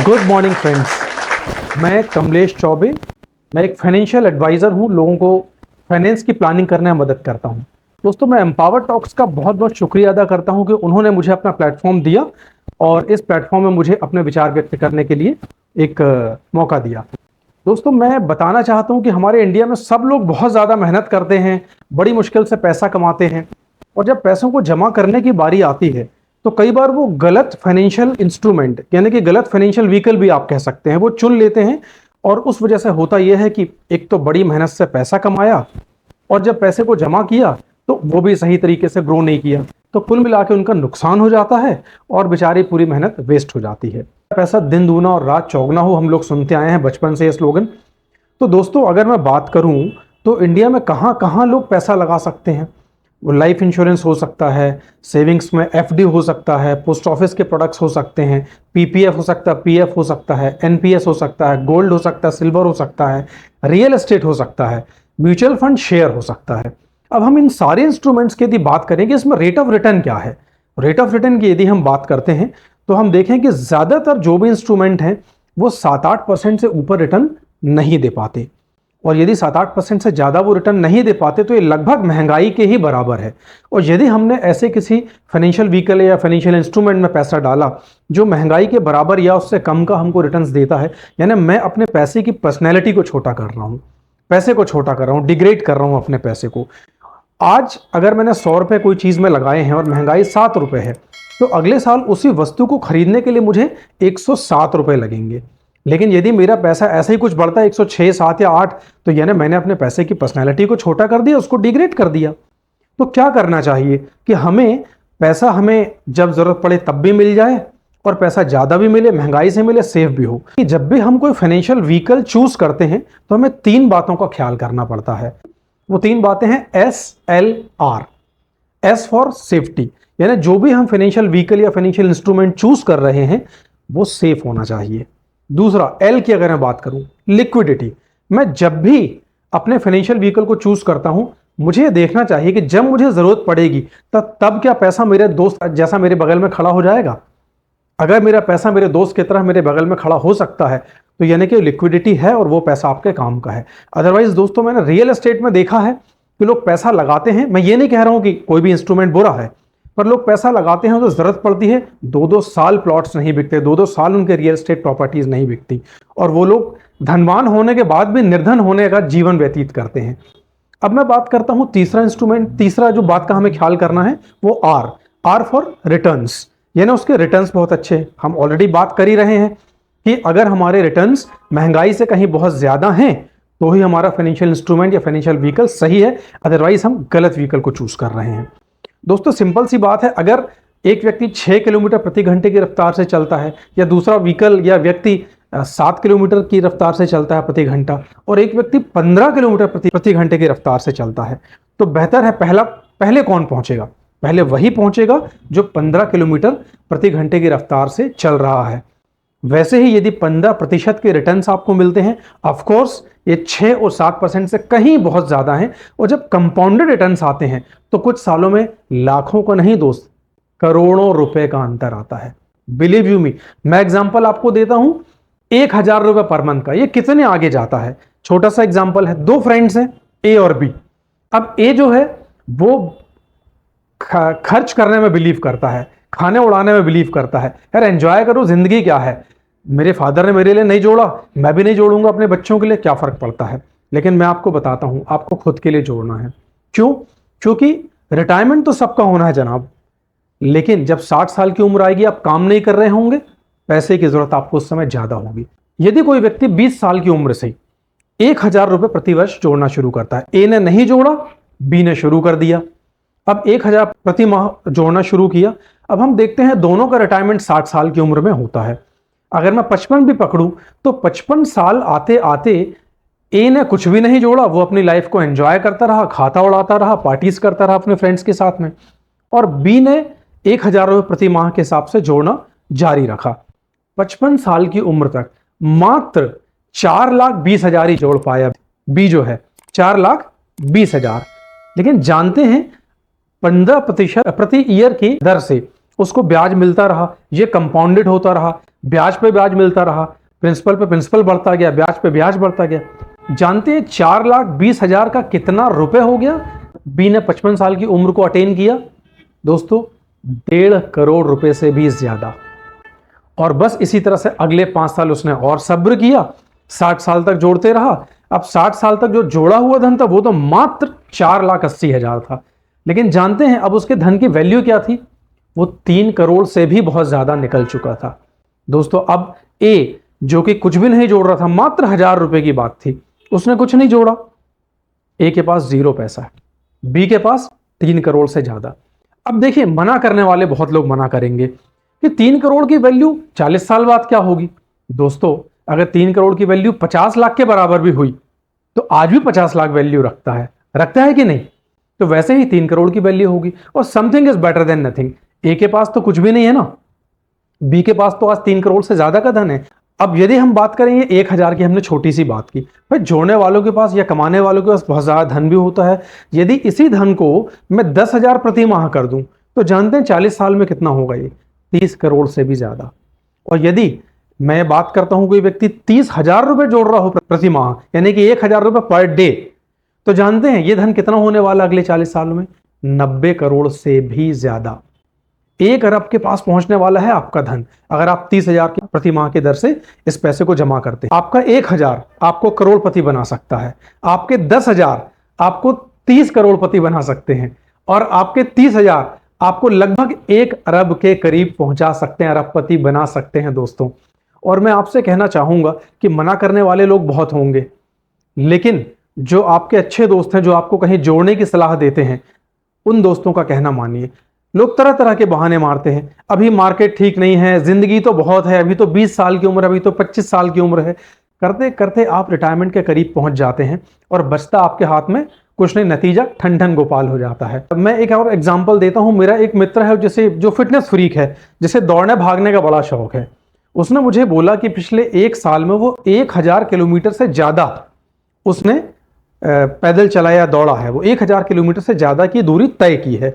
Good morning friends. मैं कमलेश चौबे। मैं एक फाइनेंशियल एडवाइज़र हूँ। लोगों को फाइनेंस की प्लानिंग करने में मदद करता हूँ। दोस्तों, मैं एम्पावर टॉक्स का बहुत बहुत शुक्रिया अदा करता हूँ कि उन्होंने मुझे अपना प्लेटफॉर्म दिया और इस प्लेटफॉर्म में मुझे अपने विचार व्यक्त करने के लिए एक मौका दिया। दोस्तों, मैं बताना चाहता हूँ कि हमारे इंडिया में सब लोग बहुत ज़्यादा मेहनत करते हैं, बड़ी मुश्किल से पैसा कमाते हैं, और जब पैसों को जमा करने की बारी आती है तो कई बार वो गलत फाइनेंशियल इंस्ट्रूमेंट, यानी कि गलत फाइनेंशियल व्हीकल भी आप कह सकते हैं, वो चुन लेते हैं। और उस वजह से होता यह है कि एक तो बड़ी मेहनत से पैसा कमाया और जब पैसे को जमा किया तो वो भी सही तरीके से ग्रो नहीं किया, तो कुल मिला के उनका नुकसान हो जाता है और बेचारी पूरी मेहनत वेस्ट हो जाती है। पैसा दिन दूना और रात चौगुना हो, हम लोग सुनते आए हैं बचपन से ये स्लोगन। तो दोस्तों, अगर मैं बात करूं तो इंडिया में कहां कहां लोग पैसा लगा सकते हैं। वो लाइफ इंश्योरेंस हो सकता है, सेविंग्स में एफडी हो सकता है, पोस्ट ऑफिस के प्रोडक्ट्स हो सकते हैं, पीपीएफ हो सकता है, पीएफ हो सकता है, एनपीएस हो सकता है, गोल्ड हो सकता है, सिल्वर हो सकता है, रियल एस्टेट हो सकता है, म्यूचुअल फंड शेयर हो सकता है। अब हम इन सारे इंस्ट्रूमेंट्स की यदि बात करें कि इसमें रेट ऑफ रिटर्न क्या है, रेट ऑफ रिटर्न की यदि हम बात करते हैं तो हम देखें कि ज़्यादातर जो भी इंस्ट्रूमेंट हैं वो 7-8% से ऊपर रिटर्न नहीं दे पाते, और यदि 7-8% से ज़्यादा वो रिटर्न नहीं दे पाते तो ये लगभग महंगाई के ही बराबर है। और यदि हमने ऐसे किसी फाइनेंशियल व्हीकल या फाइनेंशियल इंस्ट्रूमेंट में पैसा डाला जो महंगाई के बराबर या उससे कम का हमको रिटर्न्स देता है, यानी मैं अपने पैसे की पर्सनैलिटी को छोटा कर रहा हूँ, पैसे को छोटा कर रहा हूँ, डिग्रेड कर रहा हूँ अपने पैसे को। आज अगर मैंने 100 रुपये कोई चीज़ में लगाए हैं और महंगाई 7 रुपये है, तो अगले साल उसी वस्तु को खरीदने के लिए मुझे 107 रुपये लगेंगे। लेकिन यदि मेरा पैसा ऐसे ही कुछ बढ़ता है 106, 7 या 8, तो यानी मैंने अपने पैसे की पर्सनैलिटी को छोटा कर दिया, उसको डिग्रेड कर दिया। तो क्या करना चाहिए कि हमें जब ज़रूरत पड़े तब भी मिल जाए और पैसा ज़्यादा भी मिले, महंगाई से मिले, सेफ भी हो। कि जब भी हम कोई फाइनेंशियल व्हीकल चूज करते हैं तो हमें 3 बातों का ख्याल करना पड़ता है। वो 3 बातें हैं SLR। एस फॉर सेफ्टी, यानी जो भी हम फाइनेंशियल व्हीकल या फाइनेंशियल इंस्ट्रूमेंट चूज कर रहे हैं वो सेफ होना चाहिए। दूसरा, एल की अगर मैं बात करूं, लिक्विडिटी। मैं जब भी अपने फाइनेंशियल व्हीकल को चूज करता हूं, मुझे देखना चाहिए कि जब मुझे जरूरत पड़ेगी तब क्या पैसा मेरे दोस्त जैसा मेरे बगल में खड़ा हो जाएगा। अगर मेरा पैसा मेरे दोस्त की तरह मेरे बगल में खड़ा हो सकता है तो यानी कि लिक्विडिटी है और वो पैसा आपके काम का है। अदरवाइज दोस्तों, मैंने रियल एस्टेट में देखा है कि लोग पैसा लगाते हैं। मैं ये नहीं कह रहा हूं कि कोई भी इंस्ट्रूमेंट बुरा है, पर लोग पैसा लगाते हैं तो जरूरत पड़ती है 2-2 साल प्लॉट्स नहीं बिकते, 2-2 साल उनके रियल एस्टेट प्रॉपर्टीज नहीं बिकती, और वो लोग धनवान होने के बाद भी निर्धन होने का जीवन व्यतीत करते हैं। अब मैं बात करता हूं तीसरा इंस्ट्रूमेंट, तीसरा जो बात का हमें ख्याल करना है वो आर फॉर रिटर्न्स, यानी उसके रिटर्न्स बहुत अच्छे। हम ऑलरेडी बात कर ही रहे हैं कि अगर हमारे रिटर्न्स महंगाई से कहीं बहुत ज्यादा हैं तो ही हमारा फाइनेंशियल इंस्ट्रूमेंट या फाइनेंशियल व्हीकल सही है, अदरवाइज हम गलत व्हीकल को चूज कर रहे हैं। दोस्तों, सिंपल सी बात है, अगर एक व्यक्ति 6 किलोमीटर प्रति घंटे की रफ्तार से चलता है या दूसरा व्हीकल या व्यक्ति 7 किलोमीटर की रफ्तार से चलता है प्रति घंटा, और एक व्यक्ति 15 किलोमीटर प्रति घंटे की रफ्तार से चलता है, तो बेहतर है पहले कौन पहुंचेगा? पहले वही पहुंचेगा जो 15 किलोमीटर प्रति घंटे की रफ्तार से चल रहा है। वैसे ही यदि 15% के रिटर्न्स आपको मिलते हैं, ऑफकोर्स ये 6 और 7% से कहीं बहुत ज्यादा हैं, और जब कंपाउंडेड रिटर्न्स आते हैं तो कुछ सालों में लाखों को नहीं दोस्त, करोड़ों रुपए का अंतर आता है। बिलीव यू मी, मैं एग्जांपल आपको देता हूं 1000 रुपए पर मंथ का, ये कितने आगे जाता है। छोटा सा एग्जांपल है, 2 फ्रेंड्स हैं, ए और बी। अब ए जो है वो खर्च करने में बिलीव करता है, खाने उड़ाने में बिलीव करता है, यार एंजॉय करो, जिंदगी क्या है, मेरे फादर ने मेरे लिए नहीं जोड़ा, मैं भी नहीं जोड़ूंगा अपने बच्चों के लिए, क्या फर्क पड़ता है। लेकिन मैं आपको बताता हूं, आपको खुद के लिए जोड़ना है। क्यों? क्योंकि रिटायरमेंट तो सबका होना है जनाब, लेकिन जब 60 साल की उम्र आएगी, आप काम नहीं कर रहे होंगे, पैसे की जरूरत आपको उस समय ज्यादा होगी। यदि कोई व्यक्ति 20 साल की उम्र से 1000 रुपए प्रति वर्ष जोड़ना शुरू करता है, ए ने नहीं जोड़ा, बी ने शुरू कर दिया, अब 1000 प्रति माह जोड़ना शुरू किया। अब हम देखते हैं दोनों का रिटायरमेंट 60 साल की उम्र में होता है। अगर मैं 55 भी पकड़ूं तो 55 साल आते आते ए ने कुछ भी नहीं जोड़ा, वो अपनी लाइफ को एंजॉय करता रहा, खाता उड़ाता रहा, पार्टीज करता रहा अपने फ्रेंड्स के साथ में, और बी ने 1000 रुपये प्रति माह के हिसाब से जोड़ना जारी रखा। 55 साल की उम्र तक मात्र 4,20,000 ही जोड़ पाया बी, जो है 4,20,000। लेकिन जानते हैं 15% प्रति ईयर की दर से उसको ब्याज मिलता रहा, ये कंपाउंडेड होता रहा, ब्याज पे ब्याज मिलता रहा, प्रिंसिपल पे प्रिंसिपल बढ़ता गया, ब्याज पे ब्याज बढ़ता गया। जानते हैं 4,20,000 का कितना रुपए हो गया? बी ने 55 साल की उम्र को अटेन किया दोस्तों, 1.5 करोड़ रुपए से भी ज्यादा। और बस इसी तरह से अगले 5 साल उसने और सब्र किया, 60 साल तक जोड़ते रहा। अब 60 साल तक जो जोड़ा हुआ धन था वो तो मात्र 4,80,000 था, लेकिन जानते हैं अब उसके धन की वैल्यू क्या थी? वो 3 करोड़ से भी बहुत ज्यादा निकल चुका था दोस्तों। अब ए जो कि कुछ भी नहीं जोड़ रहा था, मात्र 1,000 रुपए की बात थी, उसने कुछ नहीं जोड़ा, ए के पास 0 पैसा है, बी के पास 3 करोड़ से ज्यादा। अब देखिए, मना करने वाले बहुत लोग मना करेंगे कि 3 करोड़ की वैल्यू 40 साल बाद क्या होगी? दोस्तों, अगर 3 करोड़ की वैल्यू 50 लाख के बराबर भी हुई तो आज भी 50 लाख वैल्यू रखता है कि नहीं? तो वैसे ही 3 करोड़ की वैल्यू होगी। और something is better than nothing. A के पास तो कुछ भी नहीं है ना, बी के पास तो आज 3 करोड़ से ज्यादा का धन है। अब यदि हम बात करेंगे 1,000 की, हमने छोटी सी बात की, भाई जोड़ने वालों के पास या कमाने वालों के पास बहुत ज्यादा धन भी होता है। यदि इसी धन को मैं 10,000 प्रति माह कर दूं तो जानते हैं 40 साल में कितना होगा? ये 30 करोड़ से भी ज्यादा। और यदि मैं बात करता हूं कोई व्यक्ति 30,000 रुपए जोड़ रहा हो प्रति माह, यानी कि 1,000 रुपए पर डे, तो जानते हैं ये धन कितना होने वाला अगले 40 सालों में? 90 करोड़ से भी ज्यादा। 1 अरब के पास पहुंचने वाला है आपका धन, अगर आप 30,000 की प्रति माह की दर से इस पैसे को जमा करते हैं। आपका 1,000 आपको करोड़पति बना सकता है, आपके 10,000 आपको 30 करोड़पति बना सकते हैं, और आपके 30,000 आपको लगभग 1 अरब के करीब पहुंचा सकते हैं, अरबपति बना सकते हैं दोस्तों। और मैं आपसे कहना चाहूंगा कि मना करने वाले लोग बहुत होंगे, लेकिन जो आपके अच्छे दोस्त हैं, जो आपको कहीं जोड़ने की सलाह देते हैं, उन दोस्तों का कहना मानिए। लोग तरह तरह के बहाने मारते हैं, अभी मार्केट ठीक नहीं है, जिंदगी तो बहुत है, अभी तो 20 साल की उम्र, अभी तो 25 साल की उम्र है। करते करते आप रिटायरमेंट के करीब पहुंच जाते हैं और बचता आपके हाथ में कुछ नहीं, नतीजा ठन ठन गोपाल हो जाता है। मैं एक और एग्जांपल देता हूं। मेरा एक मित्र है जो फिटनेस फ्रीक है, जिसे दौड़ने भागने का बड़ा शौक है। उसने मुझे बोला कि पिछले 1 साल में वो 1,000 किलोमीटर से ज्यादा उसने पैदल चलाया, दौड़ा है। वो 1,000 किलोमीटर से ज्यादा की दूरी तय की है।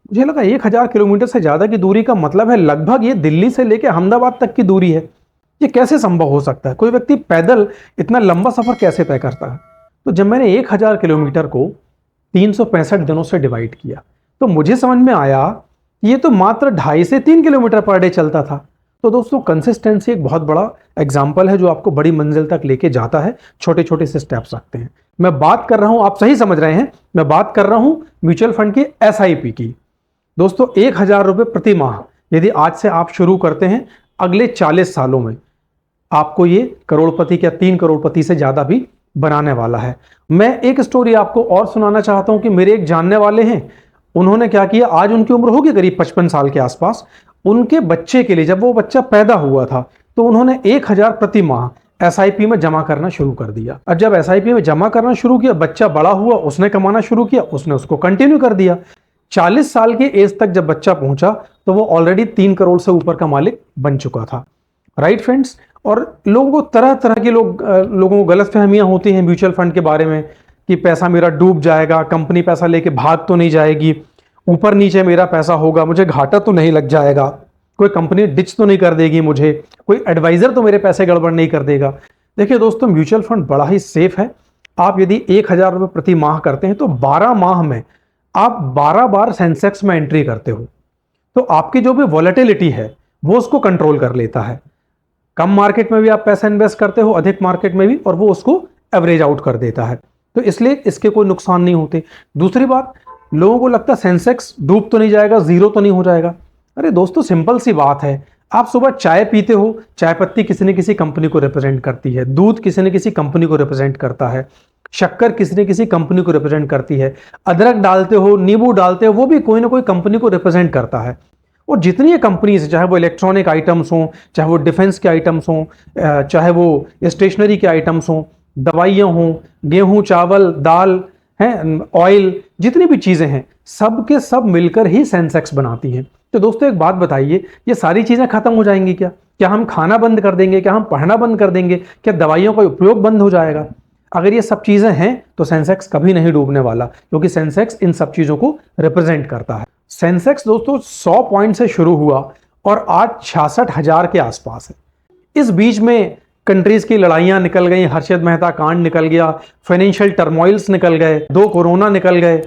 मुझे लगा 1,000 किलोमीटर से ज्यादा की दूरी का मतलब है लगभग ये दिल्ली से लेकर अहमदाबाद तक की दूरी है। ये कैसे संभव हो सकता है? कोई व्यक्ति पैदल इतना लंबा सफर कैसे तय करता है? तो जब मैंने 1,000 किलोमीटर को 365 दिनों से डिवाइड किया तो मुझे समझ में आया ये तो मात्र 2.5 से 3 किलोमीटर पर डे चलता था। तो दोस्तों, कंसिस्टेंसी एक बहुत बड़ा एग्जाम्पल है जो आपको बड़ी मंजिल तक लेके जाता है। छोटे छोटे से स्टेप्स रखते हैं। मैं बात कर रहा हूं, आप सही समझ रहे हैं, मैं बात कर रहा हूं म्यूचुअल फंड की SIP की। दोस्तों, 1,000 रुपए प्रति माह यदि आज से आप शुरू करते हैं, अगले 40 सालों में आपको ये करोड़पति या 3 करोड़पति से ज्यादा भी बनाने वाला है। मैं एक स्टोरी आपको और सुनाना चाहता हूं कि मेरे एक जानने वाले हैं, उन्होंने क्या किया, आज उनकी उम्र होगी करीब 55 साल के आसपास। उनके बच्चे के लिए, जब वो बच्चा पैदा हुआ था, तो उन्होंने 1,000 प्रति माह SIP में जमा करना शुरू कर दिया। अब जब SIP में जमा करना शुरू किया, बच्चा बड़ा हुआ, उसने कमाना शुरू किया, उसने उसको कंटिन्यू कर दिया। 40 साल की एज तक जब बच्चा पहुंचा तो वो ऑलरेडी 3 करोड़ से ऊपर का मालिक बन चुका था। Right friends? और लोगों को तरह तरह के लोगों को गलतफहमियां होती हैं म्यूचुअल फंड के बारे में कि पैसा मेरा डूब जाएगा, कंपनी पैसा लेके भाग तो नहीं जाएगी, ऊपर नीचे मेरा पैसा होगा, मुझे घाटा तो नहीं लग जाएगा, कोई कंपनी डिच तो नहीं कर देगी मुझे, कोई एडवाइजर तो मेरे पैसे गड़बड़ नहीं कर देगा। देखिए दोस्तों, म्यूचुअल फंड बड़ा ही सेफ है। आप यदि 1,000 रुपए प्रति माह करते हैं तो 12 माह में आप 12 बार सेंसेक्स में एंट्री करते हो, तो आपकी जो भी वॉलेटिलिटी है वो उसको कंट्रोल कर लेता है। कम मार्केट में भी आप पैसा इन्वेस्ट करते हो, अधिक मार्केट में भी, और वो उसको एवरेज आउट कर देता है, तो इसलिए इसके कोई नुकसान नहीं होते। दूसरी बात, लोगों को लगता है सेंसेक्स डूब तो नहीं जाएगा, जीरो तो नहीं हो जाएगा। अरे दोस्तों, सिंपल सी बात है, आप सुबह चाय पीते हो, चाय पत्ती किसी न किसी कंपनी को रिप्रेजेंट करती है, दूध किसी न किसी कंपनी को रिप्रेजेंट करता है, शक्कर किसी न किसी कंपनी को रिप्रेजेंट करती है, अदरक डालते हो, नींबू डालते हो, वो भी कोई ना कोई कंपनी को रिप्रेजेंट करता है। और जितनी ये कंपनीज, चाहे वो इलेक्ट्रॉनिक आइटम्स हों, चाहे वो डिफेंस के आइटम्स हों, चाहे वो स्टेशनरी के आइटम्स हों, दवाइयाँ हों, गेहूं, चावल, दाल हैं, ऑयल, जितनी भी चीज़ें हैं, सब के सब मिलकर ही सेंसेक्स बनाती हैं। तो दोस्तों, एक बात बताइए, ये सारी चीज़ें खत्म हो जाएंगी क्या? क्या हम खाना बंद कर देंगे? क्या हम पढ़ना बंद कर देंगे? क्या दवाइयों का उपयोग बंद हो जाएगा? अगर ये सब चीज़ें हैं तो सेंसेक्स कभी नहीं डूबने वाला, क्योंकि सेंसेक्स इन सब चीज़ों को रिप्रेजेंट करता है। सेंसेक्स दोस्तों 100 पॉइंट से शुरू हुआ और आज 66,000 के आसपास है। इस बीच में कंट्रीज की लड़ाइयां निकल गई, हर्षद मेहता कांड निकल गया, फाइनेंशियल टर्मोइल्स निकल गए, 2 कोरोना निकल गए,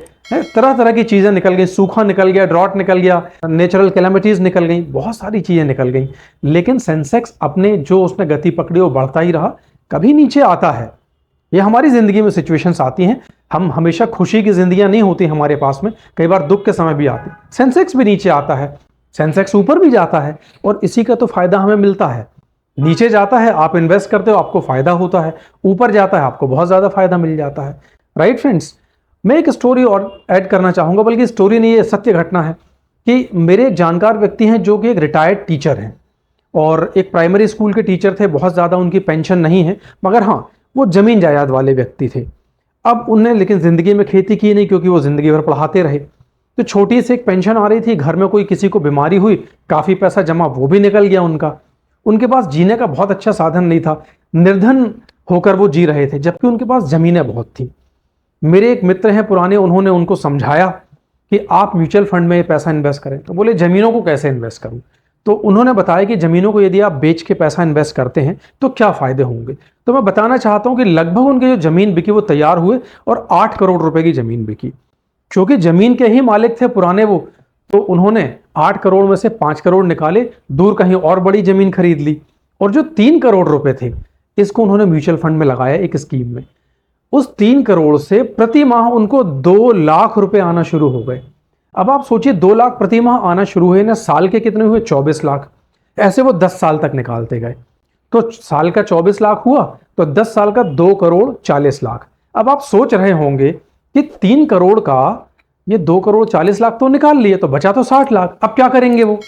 तरह तरह की चीजें निकल गई, सूखा निकल गया, ड्रॉट निकल गया, नेचुरल कैलेमिटीज निकल गई, बहुत सारी चीजें निकल गई। लेकिन सेंसेक्स अपने जो उसने गति पकड़ी वो बढ़ता ही रहा, कभी नीचे आता है। ये हमारी जिंदगी में सिचुएशंस आती हैं, हम हमेशा खुशी की जिंदगियां नहीं होती हमारे पास में, कई बार दुख के समय भी आते। सेंसेक्स भी नीचे आता है, सेंसेक्स ऊपर भी जाता है, और इसी का तो फायदा हमें मिलता है। नीचे जाता है, आप इन्वेस्ट करते हो, आपको फायदा होता है, ऊपर जाता है, आपको बहुत ज्यादा फायदा मिल जाता है। राइट फ्रेंड्स, मैं एक स्टोरी और ऐड करना चाहूंगा, बल्कि स्टोरी नहीं, ये सत्य घटना है कि मेरे एक जानकार व्यक्ति हैं जो कि एक रिटायर्ड टीचर हैं, और एक प्राइमरी स्कूल के टीचर थे। बहुत ज़्यादा उनकी पेंशन नहीं है, मगर हाँ वो ज़मीन जायदाद वाले व्यक्ति थे। अब उनने लेकिन ज़िंदगी में खेती की नहीं, क्योंकि वो ज़िंदगी भर पढ़ाते रहे। तो छोटी सी एक पेंशन आ रही थी, घर में कोई किसी को बीमारी हुई, काफ़ी पैसा जमा वो भी निकल गया उनका। उनके पास जीने का बहुत अच्छा साधन नहीं था, निर्धन होकर वो जी रहे थे, जबकि उनके पास ज़मीनें बहुत थी। मेरे एक मित्र हैं पुराने, उन्होंने उनको समझाया कि आप म्यूचुअल फंड में पैसा इन्वेस्ट करें। तो बोले ज़मीनों को कैसे इन्वेस्ट करूं? तो उन्होंने बताया कि ज़मीनों को यदि आप बेच के पैसा इन्वेस्ट करते हैं तो क्या फ़ायदे होंगे। तो मैं बताना चाहता हूं कि लगभग उनकी जो ज़मीन बिकी वो तैयार हुए, और 8 करोड़ रुपए की ज़मीन बिकी। क्योंकि ज़मीन के ही मालिक थे पुराने वो, तो उन्होंने 8 करोड़ में से 5 करोड़ निकाले, दूर कहीं और बड़ी ज़मीन खरीद ली, और जो 3 करोड़ रुपए थे इसको उन्होंने म्यूचुअल फंड में लगाया एक स्कीम में। उस 3 करोड़ से प्रति माह उनको 2 लाख रुपए आना शुरू हो गए। अब आप सोचिए, 2 लाख प्रति माह आना शुरू हुए ना, साल के कितने हुए? 24 लाख। ऐसे वो 10 साल तक निकालते गए, तो साल का 24 लाख हुआ, तो 10 साल का 2 करोड़ 40 लाख। अब आप सोच रहे होंगे कि 3 करोड़ का ये 2 करोड़ 40 लाख तो निकाल लिए, तो बचा तो 60 लाख, अब क्या करेंगे वो?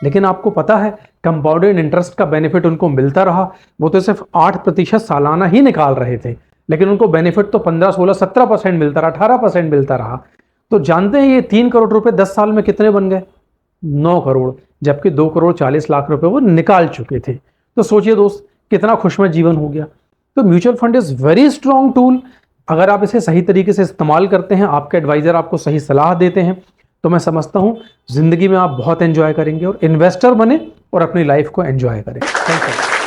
लेकिन आपको पता है कंपाउंडेड इंटरेस्ट का बेनिफिट उनको मिलता रहा। वो तो सिर्फ 8% सालाना ही निकाल रहे थे, लेकिन उनको बेनिफिट तो 15, 16, 17% मिलता रहा, 18% मिलता रहा। तो जानते हैं ये 3 करोड़ रुपए 10 साल में कितने बन गए? 9 करोड़, जबकि 2 करोड़ 40 लाख रुपए वो निकाल चुके थे। तो सोचिए दोस्त, कितना खुशमय जीवन हो गया। तो mutual fund is very strong tool. अगर आप इसे सही तरीके से इस्तेमाल करते हैं, आपके एडवाइजर आपको सही सलाह देते हैं, तो मैं समझता हूं जिंदगी में आप बहुत एंजॉय करेंगे, और इन्वेस्टर बने और अपनी लाइफ को एंजॉय करें। Thank you.